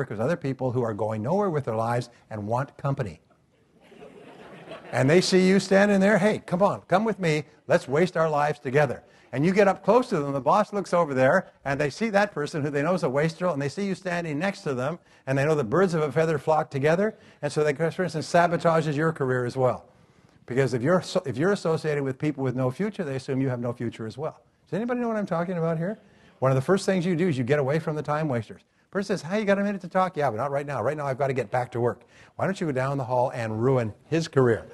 work with other people who are going nowhere with their lives and want company. And they see you standing there, hey, come on, come with me, let's waste our lives together. And you get up close to them, the boss looks over there, and they see that person who they know is a wastrel, and they see you standing next to them, and they know the birds of a feather flock together, and so they, for instance, sabotages your career as well. Because if you're associated with people with no future, they assume you have no future as well. Does anybody know what I'm talking about here? One of the first things you do is you get away from the time wasters. Person says, hey, you got a minute to talk? Yeah, but not right now. Right now I've got to get back to work. Why don't you go down the hall and ruin his career?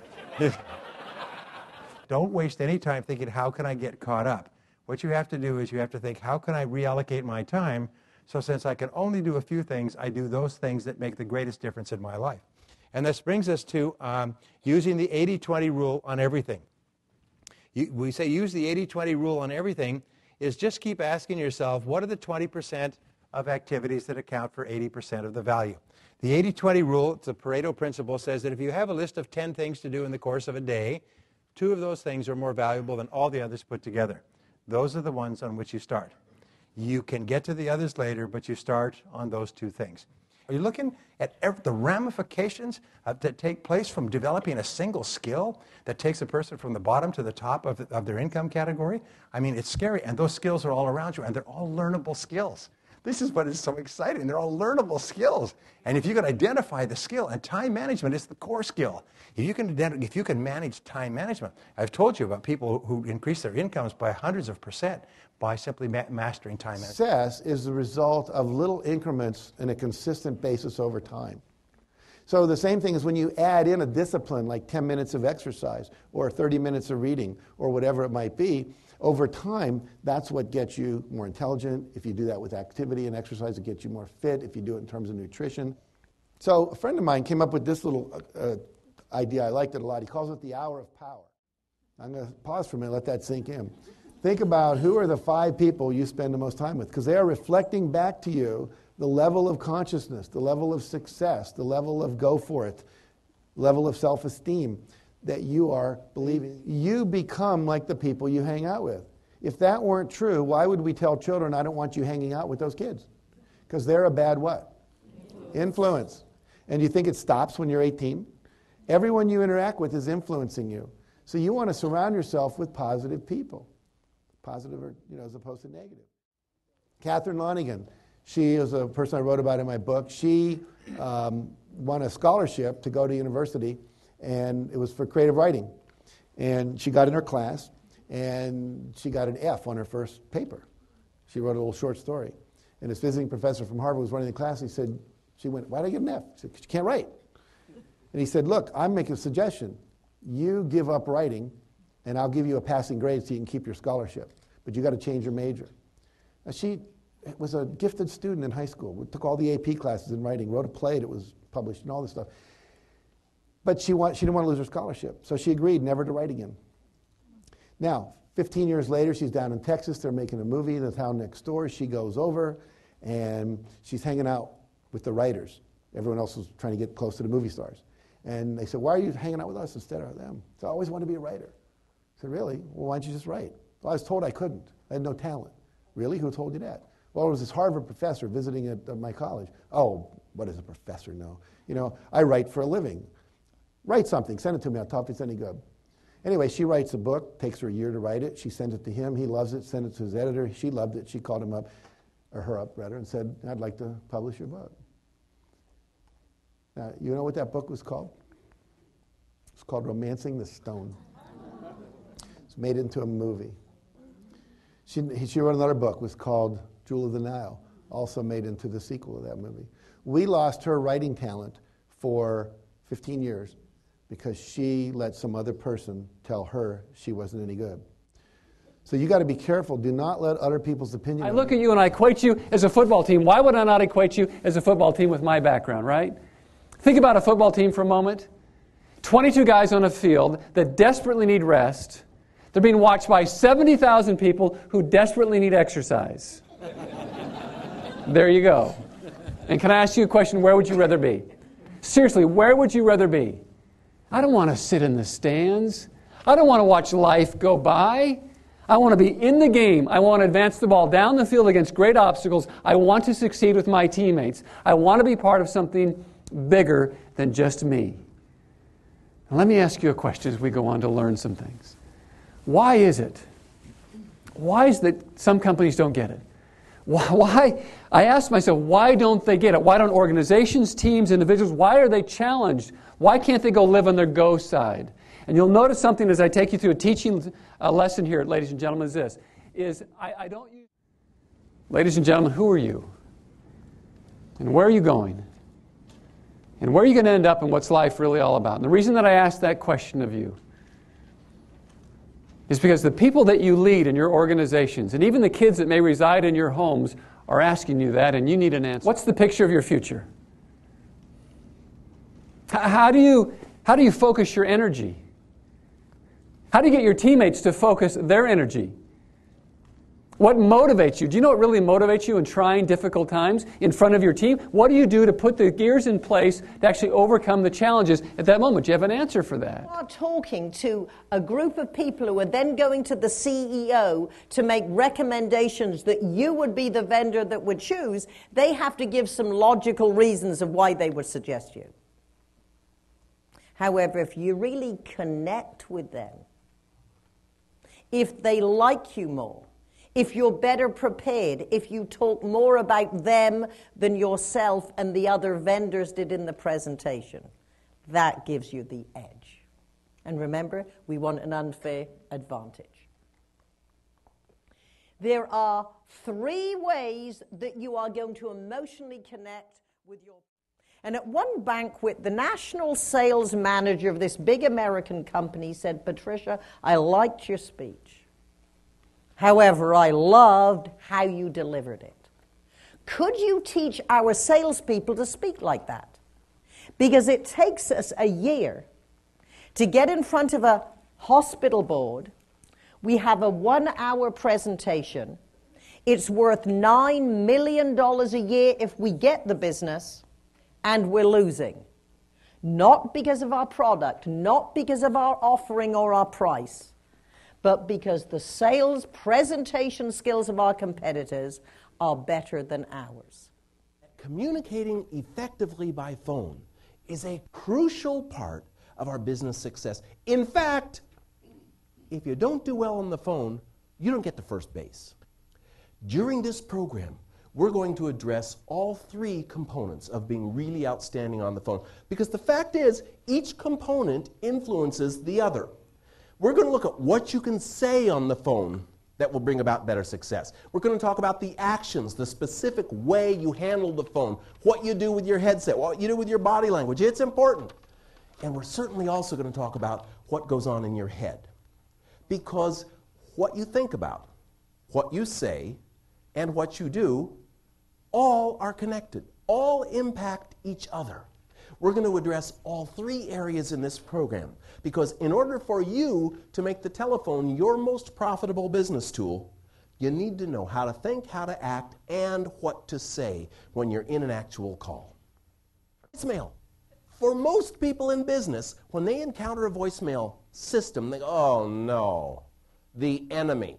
Don't waste any time thinking, how can I get caught up? What you have to do is you have to think, how can I reallocate my time so since I can only do a few things, I do those things that make the greatest difference in my life. And this brings us to using the 80-20 rule on everything. We say use the 80-20 rule on everything is just keep asking yourself, what are the 20% of activities that account for 80% of the value? The 80-20 rule, it's a Pareto principle, says that if you have a list of 10 things to do in the course of a day, 2 of those things are more valuable than all the others put together. Those are the ones on which you start. You can get to the others later, but you start on those 2 things. Are you looking at the ramifications that take place from developing a single skill that takes a person from the bottom to the top of their income category? I mean, it's scary, and those skills are all around you, and they're all learnable skills. This is what is so exciting. They're all learnable skills. And if you can identify the skill, and time management is the core skill. If you can manage time management, I've told you about people who increase their incomes by hundreds of % by simply mastering time management. Success is the result of little increments in a consistent basis over time. So the same thing is when you add in a discipline like 10 minutes of exercise or 30 minutes of reading or whatever it might be, over time, that's what gets you more intelligent. If you do that with activity and exercise, it gets you more fit. If you do it in terms of nutrition. So a friend of mine came up with this little idea. I liked it a lot. He calls it the hour of power. I'm going to pause for a minute, let that sink in. Think about who are the 5 people you spend the most time with, because they are reflecting back to you the level of consciousness, the level of success, the level of go for it, level of self-esteem that you are believing. You become like the people you hang out with. If that weren't true, why would we tell children, I don't want you hanging out with those kids? Because they're a bad what? Influence. And you think it stops when you're 18? Everyone you interact with is influencing you. So you want to surround yourself with positive people. Positive, or, as opposed to negative. Catherine Lonigan, she is a person I wrote about in my book. She won a scholarship to go to university, and it was for creative writing. And she got in her class, and she got an F on her first paper. She wrote a little short story. And this visiting professor from Harvard was running the class, and he said, she went, why did I get an F? She said, 'cause you can't write. And he said, look, I'm making a suggestion. You give up writing, and I'll give you a passing grade so you can keep your scholarship. But you got to change your major. Now, she was a gifted student in high school. We took all the AP classes in writing, wrote a play that was published and all this stuff. But she didn't want to lose her scholarship, so she agreed never to write again. Now, 15 years later, she's down in Texas. They're making a movie in the town next door. She goes over, and she's hanging out with the writers. Everyone else was trying to get close to the movie stars. And they said, why are you hanging out with us instead of them? So I always wanted to be a writer. I said, really? Well, why don't you just write? Well, I was told I couldn't. I had no talent. Really? Who told you that? Well, it was this Harvard professor visiting at my college. Oh, what does a professor know? I write for a living. Write something. Send it to me. I'll tell if it's any good. Anyway, she writes a book. Takes her a year to write it. She sends it to him. He loves it. Sends it to his editor. She loved it. She called him up, or her up rather, and said, I'd like to publish your book. Now, you know what that book was called? It's called Romancing the Stone. It's made into a movie. She wrote another book. It was called Jewel of the Nile, also made into the sequel of that movie. We lost her writing talent for 15 years because she let some other person tell her she wasn't any good. So you got to be careful. Do not let other people's opinion. I look at you and I equate you as a football team. Why would I not equate you as a football team with my background, right? Think about a football team for a moment. 22 guys on a field that desperately need rest. They're being watched by 70,000 people who desperately need exercise. There you go. And can I ask you a question? Where would you rather be? Seriously, where would you rather be? I don't want to sit in the stands. I don't want to watch life go by. I want to be in the game. I want to advance the ball down the field against great obstacles. I want to succeed with my teammates. I want to be part of something bigger than just me. Now, let me ask you a question as we go on to learn some things. Why is it? Why is that some companies don't get it? Why? I asked myself, why don't they get it? Why don't organizations, teams, individuals, why are they challenged? Why can't they go live on their go side? And you'll notice something as I take you through a teaching lesson here, ladies and gentlemen, is this. I don't use... Ladies and gentlemen, who are you? And where are you going? And where are you going to end up and what's life really all about? And the reason that I ask that question of you is because the people that you lead in your organizations, and even the kids that may reside in your homes, are asking you that, and you need an answer. What's the picture of your future? How do you focus your energy? How do you get your teammates to focus their energy? What motivates you? Do you know what really motivates you in trying difficult times in front of your team? What do you do to put the gears in place to actually overcome the challenges at that moment? Do you have an answer for that? You are talking to a group of people who are then going to the CEO to make recommendations that you would be the vendor that would choose. They have to give some logical reasons of why they would suggest you. However, if you really connect with them, if they like you more, if you're better prepared, if you talk more about them than yourself and the other vendors did in the presentation, that gives you the edge. And remember, we want an unfair advantage. There are 3 ways that you are going to emotionally connect with your... And at one banquet, the national sales manager of this big American company said, "Patricia, I liked your speech. However, I loved how you delivered it. Could you teach our salespeople to speak like that? Because it takes us a year to get in front of a hospital board. We have a 1-hour presentation. It's worth $9 million a year if we get the business, and we're losing. Not because of our product, not because of our offering or our price, but because the sales presentation skills of our competitors are better than ours." Communicating effectively by phone is a crucial part of our business success. In fact, if you don't do well on the phone, you don't get to first base. During this program, we're going to address all 3 components of being really outstanding on the phone, because the fact is, each component influences the other. We're going to look at what you can say on the phone that will bring about better success. We're going to talk about the actions, the specific way you handle the phone, what you do with your headset, what you do with your body language. It's important. And we're certainly also going to talk about what goes on in your head. Because what you think about, what you say, and what you do, all are connected. All impact each other. We're going to address all 3 areas in this program, because in order for you to make the telephone your most profitable business tool, you need to know how to think, how to act, and what to say when you're in an actual call. Voicemail. For most people in business, when they encounter a voicemail system, they go, "Oh no, the enemy."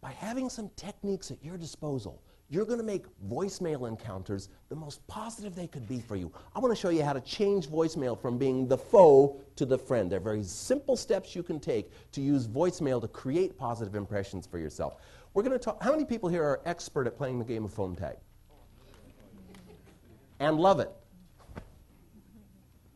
By having some techniques at your disposal, you're going to make voicemail encounters the most positive they could be for you. I want to show you how to change voicemail from being the foe to the friend. There are very simple steps you can take to use voicemail to create positive impressions for yourself. We're going to talk. How many people here are expert at playing the game of phone tag? And love it?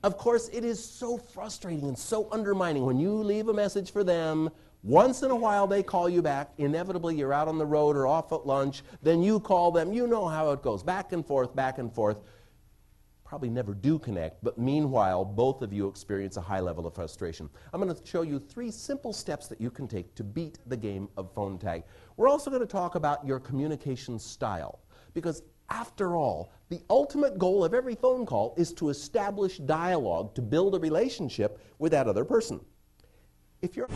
Of course, it is so frustrating and so undermining when you leave a message for them. Once in a while they call you back. Inevitably you're out on the road or off at lunch. Then you call them. You know how it goes. Back and forth, back and forth. Probably never do connect, but meanwhile both of you experience a high level of frustration. I'm going to show you 3 simple steps that you can take to beat the game of phone tag. We're also going to talk about your communication style, because after all, the ultimate goal of every phone call is to establish dialogue, to build a relationship with that other person. If you're